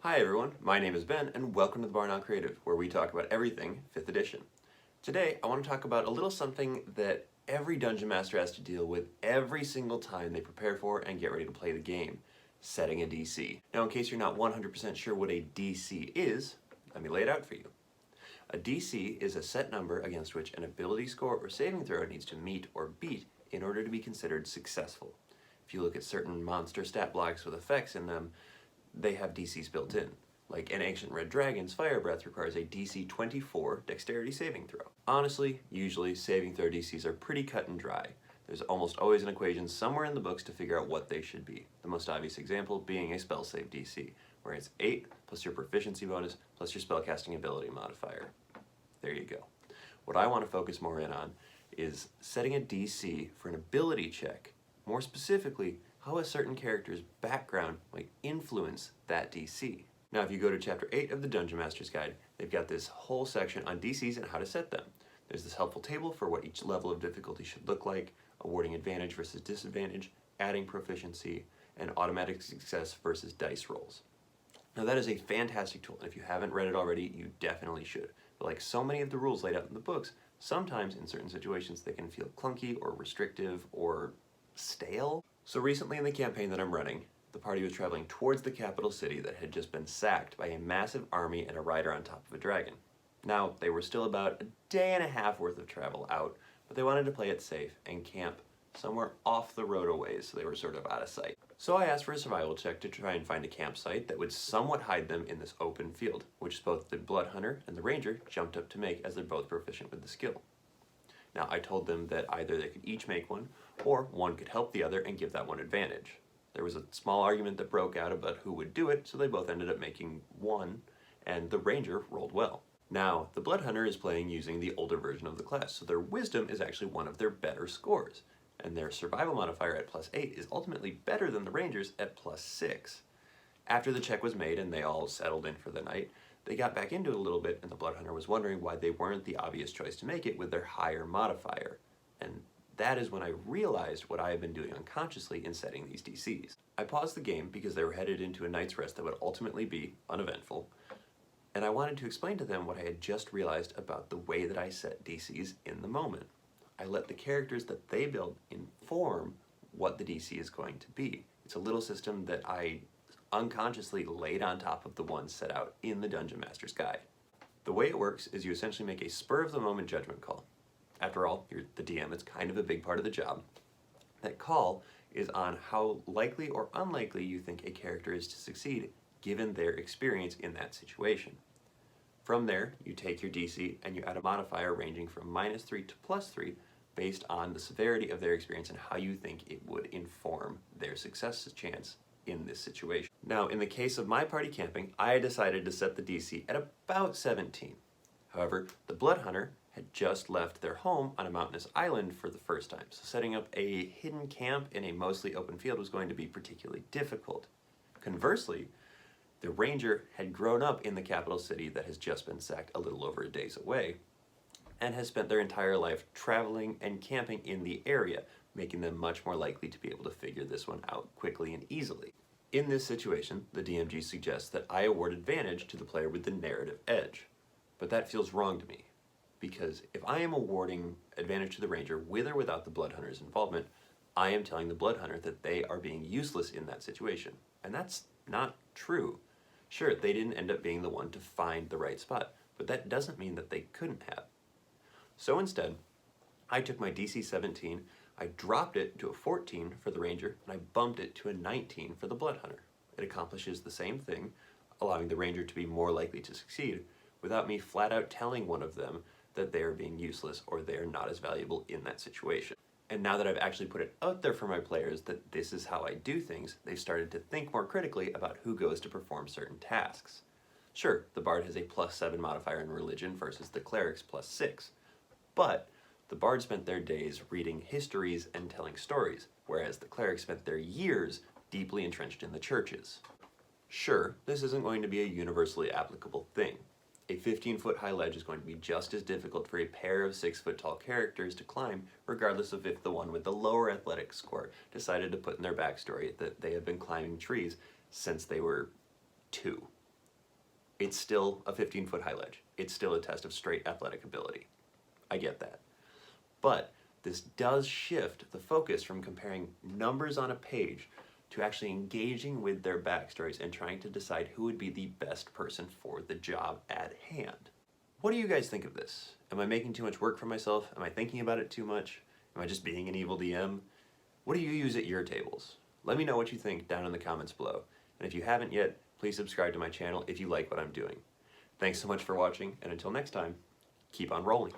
Hi everyone, my name is Ben and welcome to the Bar Now Creative, where we talk about everything 5th edition. Today I want to talk about a little something that every Dungeon Master has to deal with every single time they prepare for and get ready to play the game, setting a DC. Now in case you're not 100% sure what a DC is, let me lay it out for you. A DC is a set number against which an ability score or saving throw needs to meet or beat in order to be considered successful. If you look at certain monster stat blocks with effects in them, they have DCs built in. Like an Ancient Red Dragon's Fire Breath requires a DC 24 dexterity saving throw. Honestly, usually saving throw DCs are pretty cut and dry. There's almost always an equation somewhere in the books to figure out what they should be. The most obvious example being a spell save DC, where it's 8 plus your proficiency bonus plus your spellcasting ability modifier. There you go. What I want to focus more in on is setting a DC for an ability check. More specifically, how a certain character's background might influence that DC. Now if you go to chapter 8 of the Dungeon Master's Guide, they've got this whole section on DCs and how to set them. There's this helpful table for what each level of difficulty should look like, awarding advantage versus disadvantage, adding proficiency, and automatic success versus dice rolls. Now that is a fantastic tool, and if you haven't read it already, you definitely should. But like so many of the rules laid out in the books, sometimes in certain situations they can feel clunky or restrictive or stale. So recently in the campaign that I'm running, the party was traveling towards the capital city that had just been sacked by a massive army and a rider on top of a dragon. Now, they were still about a day and a half worth of travel out, but they wanted to play it safe and camp somewhere off the road a ways, so they were sort of out of sight. So I asked for a survival check to try and find a campsite that would somewhat hide them in this open field, which both the Blood Hunter and the Ranger jumped up to make as they're both proficient with the skill. Now, I told them that either they could each make one, or one could help the other and give that one advantage. There was a small argument that broke out about who would do it, so they both ended up making one, and the Ranger rolled well. Now, the Blood Hunter is playing using the older version of the class, so their Wisdom is actually one of their better scores, and their Survival modifier at +8 is ultimately better than the Ranger's at +6. After the check was made and they all settled in for the night, they got back into it a little bit, and the Blood Hunter was wondering why they weren't the obvious choice to make it with their higher modifier. And that is when I realized what I had been doing unconsciously in setting these DCs. I paused the game because they were headed into a night's rest that would ultimately be uneventful, and I wanted to explain to them what I had just realized about the way that I set DCs in the moment. I let the characters that they build inform what the DC is going to be. It's a little system that I unconsciously laid on top of the ones set out in the Dungeon Master's Guide. The way it works is you essentially make a spur-of-the-moment judgment call. After all, you're the DM, it's kind of a big part of the job. That call is on how likely or unlikely you think a character is to succeed given their experience in that situation. From there, you take your DC and you add a modifier ranging from -3 to +3 based on the severity of their experience and how you think it would inform their success chance in this situation. Now, in the case of my party camping, I decided to set the DC at about 17. However, the Blood Hunter had just left their home on a mountainous island for the first time, so setting up a hidden camp in a mostly open field was going to be particularly difficult. Conversely, the Ranger had grown up in the capital city that has just been sacked a little over a day's away, and has spent their entire life traveling and camping in the area, making them much more likely to be able to figure this one out quickly and easily. In this situation, the DMG suggests that I award advantage to the player with the narrative edge, but that feels wrong to me, because if I am awarding advantage to the Ranger with or without the Blood Hunter's involvement, I am telling the Blood Hunter that they are being useless in that situation, and that's not true. Sure, they didn't end up being the one to find the right spot, but that doesn't mean that they couldn't have. So instead, I took my DC 17, I dropped it to a 14 for the Ranger, and I bumped it to a 19 for the Blood Hunter. It accomplishes the same thing, allowing the Ranger to be more likely to succeed, without me flat out telling one of them that they are being useless or they are not as valuable in that situation. And now that I've actually put it out there for my players that this is how I do things, they've started to think more critically about who goes to perform certain tasks. Sure, the Bard has a +7 modifier in religion versus the Cleric's +6, but the Bard spent their days reading histories and telling stories, whereas the Cleric spent their years deeply entrenched in the churches. Sure, this isn't going to be a universally applicable thing. A 15-foot high ledge is going to be just as difficult for a pair of 6-foot tall characters to climb, regardless of if the one with the lower athletic score decided to put in their backstory that they have been climbing trees since they were 2. It's still a 15-foot high ledge. It's still a test of straight athletic ability. I get that. But this does shift the focus from comparing numbers on a page to actually engaging with their backstories and trying to decide who would be the best person for the job at hand. What do you guys think of this? Am I making too much work for myself? Am I thinking about it too much? Am I just being an evil DM? What do you use at your tables? Let me know what you think down in the comments below. And if you haven't yet, please subscribe to my channel if you like what I'm doing. Thanks so much for watching, and until next time, keep on rolling.